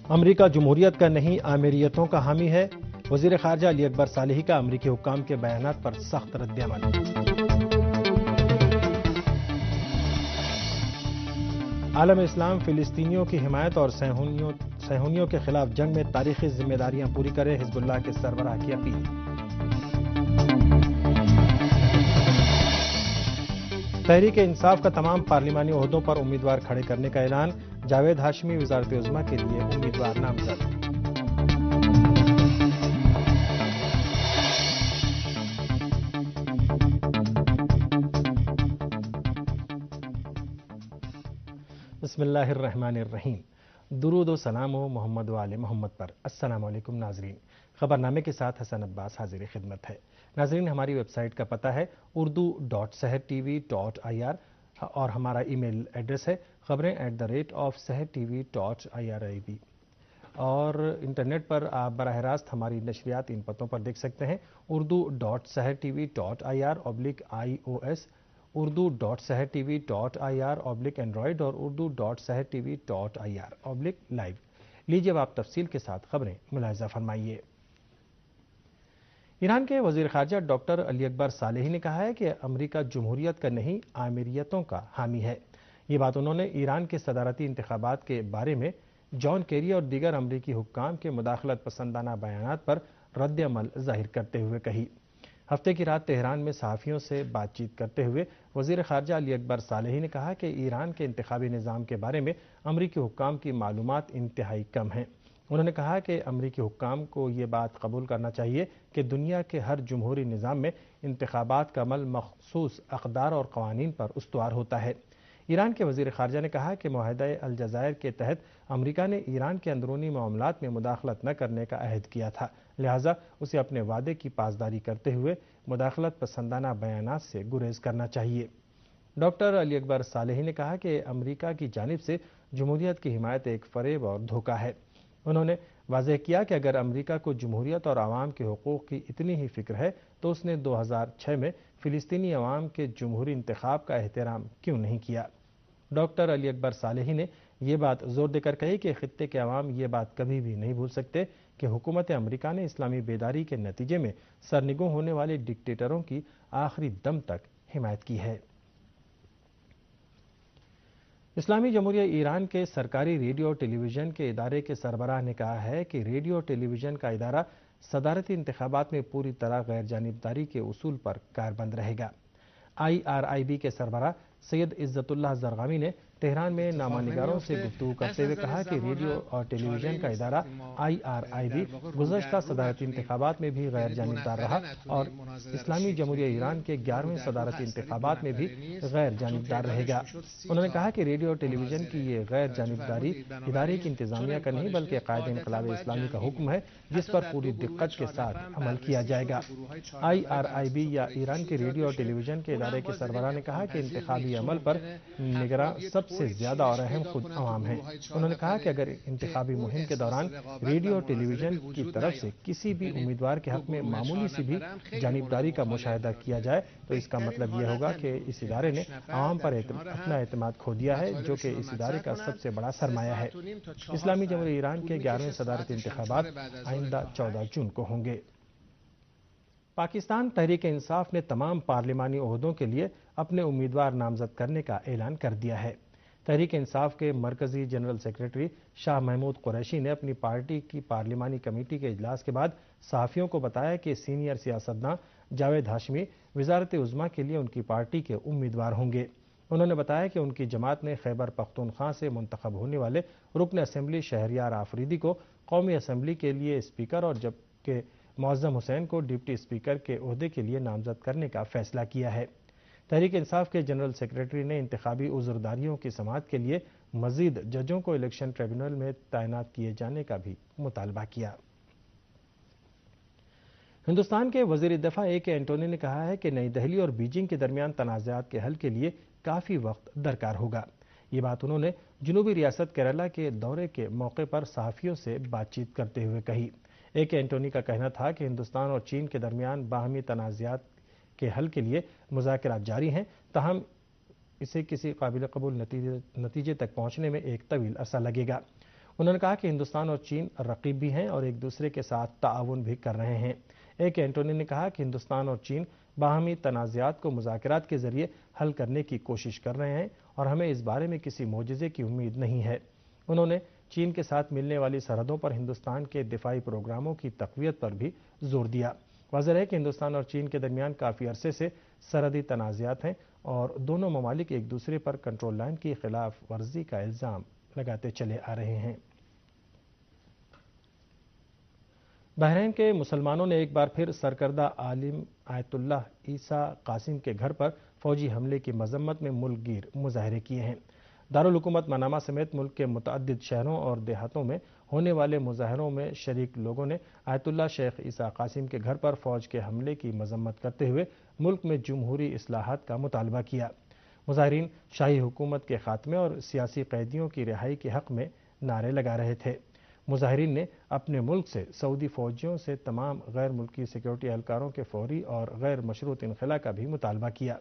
امریکہ جمہوریت کا نہیں آمیریتوں کا حامی ہے، وزیر خارجہ علی اکبر صالحی کا امریکی حکام کے بیانات پر سخت رد عمل۔ عالم اسلام فلسطینیوں کی حمایت اور صہیونیوں کے خلاف جنگ میں تاریخی ذمہ داریاں پوری کرے، حزب اللہ کے سربراہ کی اپیل۔ تحریک انصاف کا تمام پارلیمانی عہدوں پر امیدوار کھڑے کرنے کا اعلان، جاوید ہاشمی وزارت عظمیٰ کے لیے امیدوار نامزد۔ بسم اللہ الرحمن الرحیم۔ درود و سلام و محمد و آل محمد پر۔ السلام علیکم ناظرین، خبرنامے کے ساتھ حسن عباس حاضر خدمت ہے۔ ناظرین، ہماری ویب سائٹ کا پتہ ہے urdu.sehertv.ir اور ہمارا ای میل ایڈریس ہے خبریں@sehertv.irib، اور انٹرنیٹ پر آپ براہ راست ہماری نشریات ان پتوں پر دیکھ سکتے ہیں: urdu.sehertv.ir/ios، urdu.sehertv.ir/android اور urdu.sehertv.ir/live۔ لیجیے اب آپ تفصیل کے ساتھ خبریں ملاحظہ فرمائیے۔ ایران کے وزیر خارجہ ڈاکٹر علی اکبر صالحی نے کہا ہے کہ امریکہ جمہوریت کا نہیں آمیریتوں کا حامی ہے۔ یہ بات انہوں نے ایران کے صدارتی انتخابات کے بارے میں جان کیری اور دیگر امریکی حکام کے مداخلت پسندانہ بیانات پر رد عمل ظاہر کرتے ہوئے کہی۔ ہفتے کی رات تہران میں صحافیوں سے بات چیت کرتے ہوئے وزیر خارجہ علی اکبر صالحی نے کہا کہ ایران کے انتخابی نظام کے بارے میں امریکی حکام کی معلومات انتہائی کم ہیں۔ انہوں نے کہا کہ امریکی حکام کو یہ بات قبول کرنا چاہیے کہ دنیا کے ہر جمہوری نظام میں انتخابات کا عمل مخصوص اقدار اور قوانین پر استوار ہوتا ہے۔ ایران کے وزیر خارجہ نے کہا کہ معاہدہ الجزائر کے تحت امریکہ نے ایران کے اندرونی معاملات میں مداخلت نہ کرنے کا عہد کیا تھا، لہٰذا اسے اپنے وعدے کی پاسداری کرتے ہوئے مداخلت پسندانہ بیانات سے گریز کرنا چاہیے۔ ڈاکٹر علی اکبر صالحی نے کہا کہ امریکہ کی جانب سے جمہوریت کی حمایت ایک فریب اور دھوکہ ہے۔ انہوں نے واضح کیا کہ اگر امریکہ کو جمہوریت اور عوام کے حقوق کی اتنی ہی فکر ہے تو اس نے 2006 میں فلسطینی عوام کے جمہوری انتخاب کا احترام کیوں نہیں کیا۔ ڈاکٹر علی اکبر صالحی نے یہ بات زور دے کر کہی کہ خطے کے عوام یہ بات کبھی بھی نہیں بھول سکتے کہ حکومت امریکہ نے اسلامی بیداری کے نتیجے میں سرنگوں ہونے والے ڈکٹیٹروں کی آخری دم تک حمایت کی ہے۔ اسلامی جمہوریہ ایران کے سرکاری ریڈیو اور ٹیلی ویژن کے ادارے کے سربراہ نے کہا ہے کہ ریڈیو اور ٹیلی ویژن کا ادارہ صدارتی انتخابات میں پوری طرح غیر جانبداری کے اصول پر کاربند رہے گا۔ IRIB کے سربراہ سید عزت اللہ زرغامی نے تہران میں نامہ نگاروں سے گفتگو کرتے ہوئے کہا کہ ریڈیو اور ٹیلی ویژن کا ادارہ IRIB گزشتہ صدارتی انتخابات میں بھی غیر جانبدار رہا اور اسلامی جمہوریہ ایران کے 11ویں صدارتی انتخابات میں بھی غیر جانبدار رہے گا۔ انہوں نے کہا کہ ریڈیو اور ٹیلی ویژن کی یہ غیر جانبداری ادارے کی انتظامیہ کا نہیں بلکہ قائد انقلاب اسلامی کا حکم ہے، جس پر پوری دقت کے ساتھ عمل کیا جائے گا۔ IRIB یا ایران کے ریڈیو اور ٹیلی ویژن کے ادارے کے سربراہ نے کہا کہ انتخابی عمل پر نگراں سب سے زیادہ اور اہم خود عوام ہیں۔ انہوں نے کہا کہ اگر انتخابی مہم کے دوران ریڈیو اور ٹیلی ویژن کی طرف سے کسی بھی امیدوار کے حق میں معمولی سی بھی جانبداری کا مشاہدہ کیا جائے تو اس کا مطلب یہ ہوگا کہ اس ادارے نے عوام پر اپنا اعتماد کھو دیا ہے، جو کہ اس ادارے کا سب سے بڑا سرمایہ ہے۔ اسلامی جمہوریہ ایران کے 11ویں صدارتی انتخابات آئندہ 14 جون کو ہوں گے۔ پاکستان تحریک انصاف نے تمام پارلیمانی عہدوں کے لیے اپنے امیدوار نامزد کرنے کا اعلان کر دیا ہے۔ تحریک انصاف کے مرکزی جنرل سیکریٹری شاہ محمود قریشی نے اپنی پارٹی کی پارلیمانی کمیٹی کے اجلاس کے بعد صحافیوں کو بتایا کہ سینئر سیاستداں جاوید ہاشمی وزارت عظمیٰ کے لیے ان کی پارٹی کے امیدوار ہوں گے۔ انہوں نے بتایا کہ ان کی جماعت نے خیبر پختونخوا سے منتخب ہونے والے رکن اسمبلی شہریار آفریدی کو قومی اسمبلی کے لیے اسپیکر اور جبکہ معظم حسین کو ڈپٹی اسپیکر کے عہدے کے لیے نامزد کرنے کا فیصلہ کیا ہے۔ تحریک انصاف کے جنرل سیکریٹری نے انتخابی عذرداریوں کی سماعت کے لیے مزید ججوں کو الیکشن ٹریبیونل میں تعینات کیے جانے کا بھی مطالبہ کیا۔ ہندوستان کے وزیر دفاع AK اینٹونی نے کہا ہے کہ نئی دہلی اور بیجنگ کے درمیان تنازعات کے حل کے لیے کافی وقت درکار ہوگا۔ یہ بات انہوں نے جنوبی ریاست کیرالہ کے دورے کے موقع پر صحافیوں سے بات چیت کرتے ہوئے کہی۔ AK اینٹونی کا کہنا تھا کہ ہندوستان اور چین کے درمیان باہمی تنازعات کے حل کے لیے مذاکرات جاری ہیں، تاہم اسے کسی قابل قبول نتیجے تک پہنچنے میں ایک طویل عرصہ لگے گا۔ انہوں نے کہا کہ ہندوستان اور چین رقیب بھی ہیں اور ایک دوسرے کے ساتھ تعاون بھی کر رہے ہیں۔ ایک اینٹونی نے کہا کہ ہندوستان اور چین باہمی تنازعات کو مذاکرات کے ذریعے حل کرنے کی کوشش کر رہے ہیں اور ہمیں اس بارے میں کسی معجزے کی امید نہیں ہے۔ انہوں نے چین کے ساتھ ملنے والی سرحدوں پر ہندوستان کے دفاعی پروگراموں کی تقویت پر بھی زور دیا۔ واضح ہے کہ ہندوستان اور چین کے درمیان کافی عرصے سے سرحدی تنازعات ہیں اور دونوں ممالک ایک دوسرے پر کنٹرول لائن کی خلاف ورزی کا الزام لگاتے چلے آ رہے ہیں۔ بحرین کے مسلمانوں نے ایک بار پھر سرکردہ عالم آیت اللہ عیسیٰ قاسم کے گھر پر فوجی حملے کی مذمت میں ملک گیر مظاہرے کیے ہیں۔ دارالحکومت منامہ سمیت ملک کے متعدد شہروں اور دیہاتوں میں ہونے والے مظاہروں میں شریک لوگوں نے آیت اللہ شیخ عیسیٰ قاسم کے گھر پر فوج کے حملے کی مذمت کرتے ہوئے ملک میں جمہوری اصلاحات کا مطالبہ کیا۔ مظاہرین شاہی حکومت کے خاتمے اور سیاسی قیدیوں کی رہائی کے حق میں نعرے لگا رہے تھے۔ مظاہرین نے اپنے ملک سے سعودی فوجیوں سے تمام غیر ملکی سیکیورٹی اہلکاروں کے فوری اور غیر مشروط انخلاء کا بھی مطالبہ کیا۔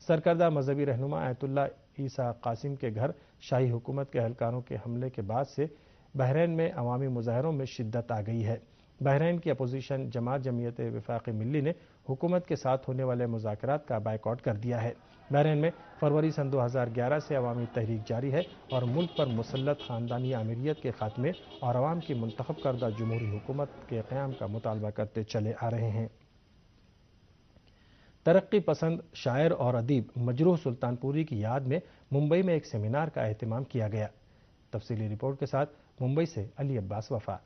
سرکردہ مذہبی رہنما آیت اللہ عیسیٰ قاسم کے گھر شاہی حکومت کے اہلکاروں کے حملے کے بعد سے بحرین میں عوامی مظاہروں میں شدت آ گئی ہے۔ بحرین کی اپوزیشن جماعت جمعیت وفاق ملی نے حکومت کے ساتھ ہونے والے مذاکرات کا بائیکاٹ کر دیا ہے۔ بحرین میں فروری سن 2011 سے عوامی تحریک جاری ہے اور ملک پر مسلط خاندانی آمیریت کے خاتمے اور عوام کی منتخب کردہ جمہوری حکومت کے قیام کا مطالبہ کرتے چلے آ رہے ہیں۔ ترقی پسند شاعر اور ادیب مجروح سلطان پوری کی یاد میں ممبئی میں ایک سیمینار کا اہتمام کیا گیا۔ تفصیلی رپورٹ کے ساتھ ممبئی سے علی عباس وفا۔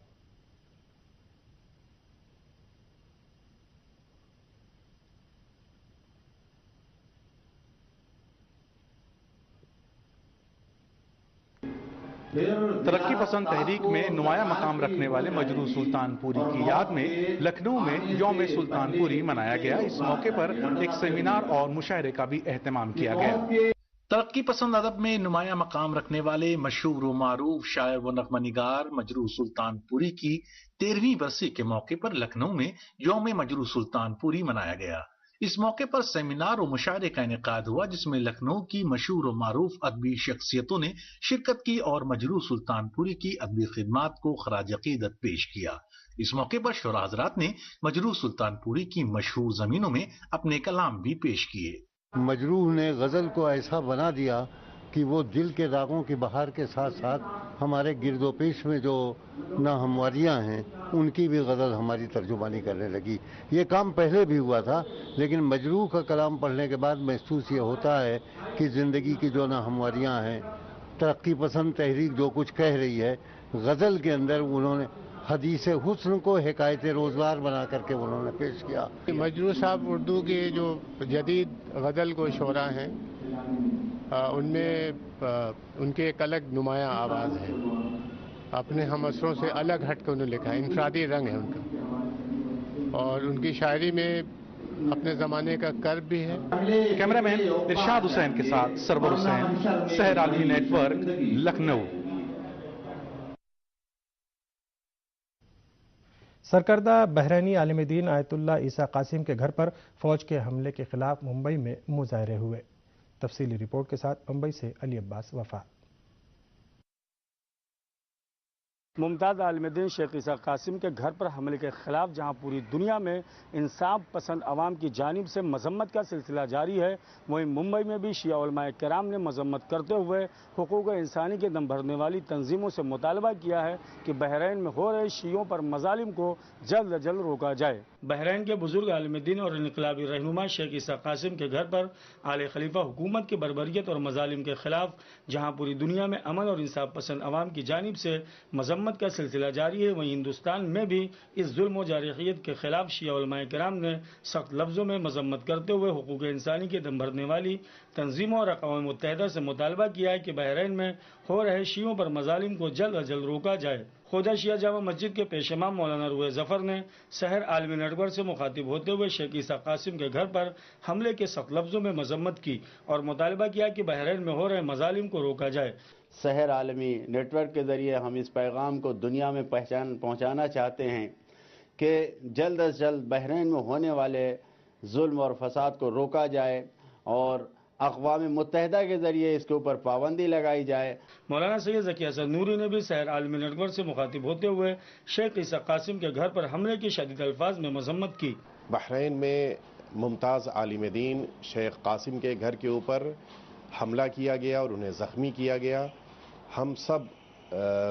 ترقی پسند تحریک میں نمایاں مقام رکھنے والے مجروح سلطان پوری کی یاد میں لکھنؤ میں یوم سلطان پوری منایا گیا۔ اس موقع پر ایک سیمینار اور مشاعرے کا بھی اہتمام کیا گیا۔ ترقی پسند ادب میں نمایاں مقام رکھنے والے مشہور و معروف شاعر و نغمہ نگار مجروح سلطان پوری کی 13ویں برسی کے موقع پر لکھنؤ میں یوم مجروح سلطان پوری منایا گیا۔ اس موقع پر سیمینار و مشاعرے کا انعقاد ہوا جس میں لکھنؤ کی مشہور و معروف ادبی شخصیتوں نے شرکت کی اور مجروح سلطان پوری کی ادبی خدمات کو خراج عقیدت پیش کیا۔ اس موقع پر شعراء حضرات نے مجروح سلطان پوری کی مشہور زمینوں میں اپنے کلام بھی پیش کیے۔ مجروح نے غزل کو ایسا بنا دیا کہ وہ دل کے داغوں کی بہار کے ساتھ ساتھ ہمارے گرد و پیش میں جو ناہمواریاں ہیں ان کی بھی غزل ہماری ترجمانی کرنے لگی۔ یہ کام پہلے بھی ہوا تھا لیکن مجروح کا کلام پڑھنے کے بعد محسوس یہ ہوتا ہے کہ زندگی کی جو ناہمواریاں ہیں، ترقی پسند تحریک جو کچھ کہہ رہی ہے، غزل کے اندر انہوں نے حدیث حسن کو حکایت روزگار بنا کر کے انہوں نے پیش کیا۔ مجروح صاحب اردو کے جو جدید غزل کو شعراء ہیں ان میں ان کے ایک الگ نمایاں آواز ہے، اپنے ہم عصروں سے الگ ہٹ کے انہوں نے لکھا ہے، انفرادی رنگ ہے ان کا، اور ان کی شاعری میں اپنے زمانے کا کرب بھی ہے۔ کیمرہ مین ارشاد حسین کے ساتھ سرور حسین، سحر عالمی نیٹ ورک، لکھنؤ۔ سرکردہ بحرینی عالم دین آیت اللہ عیسیٰ قاسم کے گھر پر فوج کے حملے کے خلاف ممبئی میں مظاہرے ہوئے۔ تفصیلی رپورٹ کے ساتھ ممبئی سے علی عباس وفا۔ ممتاز عالم دین شیخ عیسیٰ قاسم کے گھر پر حملے کے خلاف جہاں پوری دنیا میں انصاف پسند عوام کی جانب سے مذمت کا سلسلہ جاری ہے، وہیں ممبئی میں بھی شیعہ علماء کرام نے مذمت کرتے ہوئے حقوق انسانی کے دم بھرنے والی تنظیموں سے مطالبہ کیا ہے کہ بحرین میں ہو رہے شیعوں پر مظالم کو جلد از جلد روکا جائے۔ بحرین کے بزرگ عالم دین اور انقلابی رہنما شیخ عیسیٰ قاسم کے گھر پر آل خلیفہ حکومت کی بربریت اور مظالم کے خلاف جہاں پوری دنیا میں امن اور انصاف پسند عوام کی جانب سے مذمت کا سلسلہ جاری ہے، وہیں ہندوستان میں بھی اس ظلم و جارحیت کے خلاف شیعہ علماء کرام نے سخت لفظوں میں مذمت کرتے ہوئے حقوق انسانی کے دم بھرنے والی تنظیموں اور اقوام متحدہ سے مطالبہ کیا ہے کہ بحرین میں ہو رہے شیعوں پر مظالم کو جلد از جلد روکا جائے۔ خواجہ شیعہ جامع مسجد کے پیش امام مولانا روح ظفر نے سحر عالمی نیٹ ورک سے مخاطب ہوتے ہوئے شیخ عیسیٰ قاسم کے گھر پر حملے کے سخت لفظوں میں مذمت کی اور مطالبہ کیا کہ بحرین میں ہو رہے مظالم کو روکا جائے۔ سحر عالمی نیٹ ورک کے ذریعے ہم اس پیغام کو دنیا میں پہنچانا چاہتے ہیں کہ جلد از جلد بحرین میں ہونے والے ظلم اور فساد کو روکا جائے اور اقوام متحدہ کے ذریعے اس کے اوپر پابندی لگائی جائے۔ مولانا سید ذکی حسن نوری نے بھی سحر عالمی نیٹ ورک سے مخاطب ہوتے ہوئے شیخ عیسی قاسم کے گھر پر حملے کی شدید الفاظ میں مذمت کی۔ بحرین میں ممتاز عالم دین شیخ قاسم کے گھر کے اوپر حملہ کیا گیا اور انہیں زخمی کیا گیا۔ ہم سب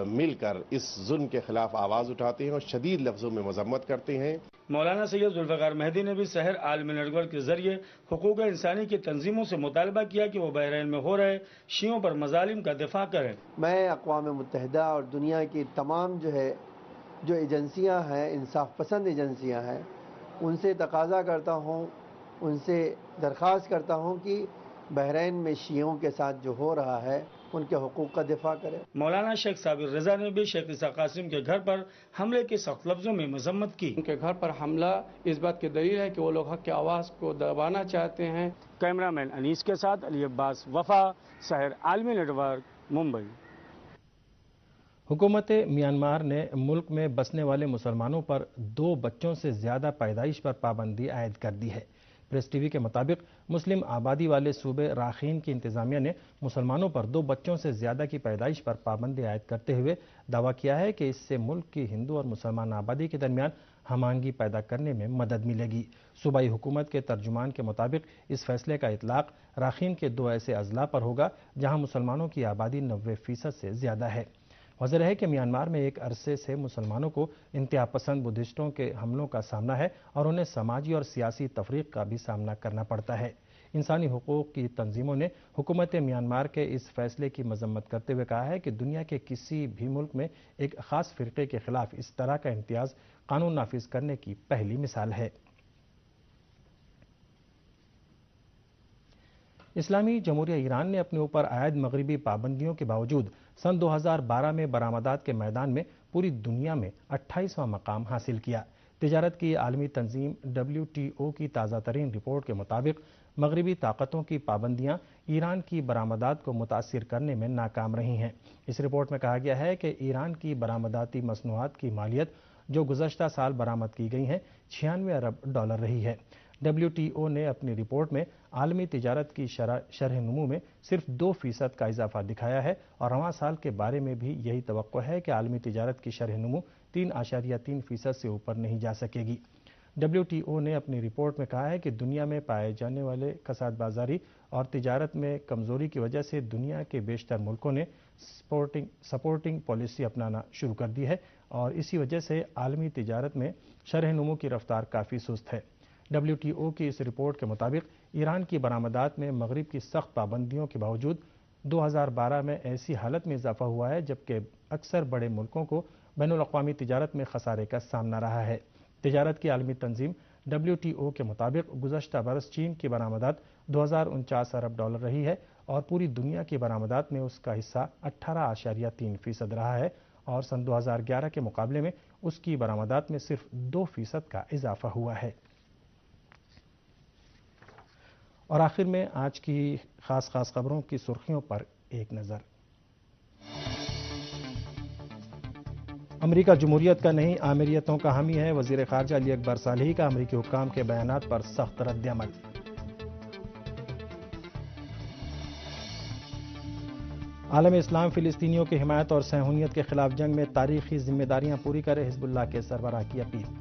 مل کر اس ظلم کے خلاف آواز اٹھاتے ہیں اور شدید لفظوں میں مذمت کرتے ہیں۔ مولانا سید ذوالفقار مہدی نے بھی سحر عالمی نیٹ ورک کے ذریعے حقوق انسانی کی تنظیموں سے مطالبہ کیا کہ وہ بحرین میں ہو رہے شیعوں پر مظالم کا دفاع کریں۔ میں اقوام متحدہ اور دنیا کی تمام جو ایجنسیاں ہیں، انصاف پسند ایجنسیاں ہیں، ان سے تقاضا کرتا ہوں، ان سے درخواست کرتا ہوں کہ بحرین میں شیعوں کے ساتھ جو ہو رہا ہے ان کے حقوق کا دفاع کرے۔ مولانا شیخ صابر رضا نے بھی شیخ عیسی قاسم کے گھر پر حملے کے سخت لفظوں میں مذمت کی۔ ان کے گھر پر حملہ اس بات کی دلیل ہے کہ وہ لوگ حق کی آواز کو دبانا چاہتے ہیں۔ کیمرہ مین انیس کے ساتھ علی عباس وفا، سحر عالمی نیٹ ورک، ممبئی۔ حکومت میانمار نے ملک میں بسنے والے مسلمانوں پر 2 بچوں سے زیادہ پیدائش پر پابندی عائد کر دی ہے۔ پریس ٹی وی کے مطابق مسلم آبادی والے صوبے راخین کی انتظامیہ نے مسلمانوں پر 2 بچوں سے زیادہ کی پیدائش پر پابندی عائد کرتے ہوئے دعویٰ کیا ہے کہ اس سے ملک کی ہندو اور مسلمان آبادی کے درمیان ہم آہنگی پیدا کرنے میں مدد ملے گی۔ صوبائی حکومت کے ترجمان کے مطابق اس فیصلے کا اطلاق راخین کے 2 ایسے اضلاع پر ہوگا جہاں مسلمانوں کی آبادی 90% سے زیادہ ہے۔ وجہ ہے کہ میانمار میں ایک عرصے سے مسلمانوں کو انتہا پسند بدھسٹوں کے حملوں کا سامنا ہے اور انہیں سماجی اور سیاسی تفریق کا بھی سامنا کرنا پڑتا ہے۔ انسانی حقوق کی تنظیموں نے حکومت میانمار کے اس فیصلے کی مذمت کرتے ہوئے کہا ہے کہ دنیا کے کسی بھی ملک میں ایک خاص فرقے کے خلاف اس طرح کا امتیاز قانون نافذ کرنے کی پہلی مثال ہے۔ اسلامی جمہوریہ ایران نے اپنے اوپر عائد مغربی پابندیوں کے باوجود سن 2012 میں برآمدات کے میدان میں پوری دنیا میں 28واں مقام حاصل کیا۔ تجارت کی عالمی تنظیم WTO کی تازہ ترین رپورٹ کے مطابق مغربی طاقتوں کی پابندیاں ایران کی برآمدات کو متاثر کرنے میں ناکام رہی ہیں۔ اس رپورٹ میں کہا گیا ہے کہ ایران کی برآمداتی مصنوعات کی مالیت جو گزشتہ سال برآمد کی گئی ہیں 96 ارب ڈالر رہی ہے۔ WTO نے اپنی رپورٹ میں عالمی تجارت کی شرح نمو میں صرف 2% کا اضافہ دکھایا ہے اور رواں سال کے بارے میں بھی یہی توقع ہے کہ عالمی تجارت کی شرح نمو 3.3% سے اوپر نہیں جا سکے گی۔ WTO نے اپنی رپورٹ میں کہا ہے کہ دنیا میں پائے جانے والے کساد بازاری اور تجارت میں کمزوری کی وجہ سے دنیا کے بیشتر ملکوں نے سپورٹنگ پالیسی اپنانا شروع کر دی ہے اور اسی وجہ سے عالمی تجارت میں شرح نمو کی رفتار کافی سست ہے۔ WTO کی اس رپورٹ کے مطابق ایران کی برآمدات میں مغرب کی سخت پابندیوں کے باوجود 2012 میں ایسی حالت میں اضافہ ہوا ہے جبکہ اکثر بڑے ملکوں کو بین الاقوامی تجارت میں خسارے کا سامنا رہا ہے۔ تجارت کی عالمی تنظیم WTO کے مطابق گزشتہ برس چین کی برآمدات 2049 ارب ڈالر رہی ہے اور پوری دنیا کی برآمدات میں اس کا حصہ 18.3% رہا ہے اور سن 2011 کے مقابلے میں اس کی برآمدات میں صرف 2% کا اضافہ ہوا ہے۔ اور آخر میں آج کی خاص خبروں کی سرخیوں پر ایک نظر۔ امریکہ جمہوریت کا نہیں آمریتوں کا حامی ہے، وزیر خارجہ علی اکبر صالحی کا امریکی حکام کے بیانات پر سخت رد عمل۔ عالم اسلام فلسطینیوں کی حمایت اور صہیونیت کے خلاف جنگ میں تاریخی ذمہ داریاں پوری کرے، حزب اللہ کے سربراہ کی اپیل۔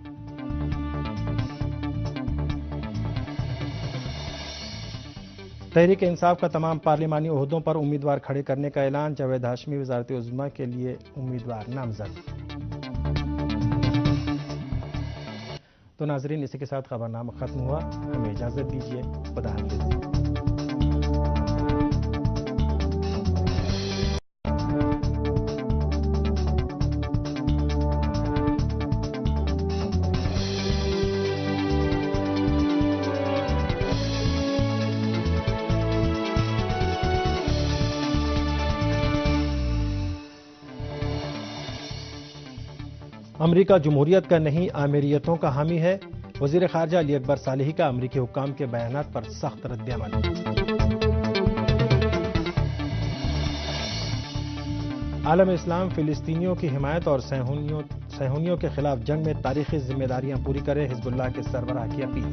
تحریک انصاف کا تمام پارلیمانی عہدوں پر امیدوار کھڑے کرنے کا اعلان، جاوید ہاشمی وزارت عظمیٰ کے لیے امیدوار نامزد۔ تو ناظرین، اسی کے ساتھ خبرنامہ ختم ہوا، ہمیں اجازت دیجیے، خدا حافظ۔ امریکہ جمہوریت کا نہیں آمریتوں کا حامی ہے، وزیر خارجہ علی اکبر صالحی کا امریکی حکام کے بیانات پر سخت رد عمل۔ عالم اسلام فلسطینیوں کی حمایت اور صہیونیوں کے خلاف جنگ میں تاریخی ذمہ داریاں پوری کرے، حزب اللہ کے سربراہ کی اپیل۔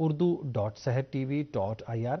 urdu.sehertv.ir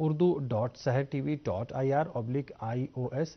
urdu.sehertv.ir/iOS,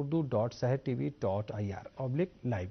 urdu.sehertv.ir/live।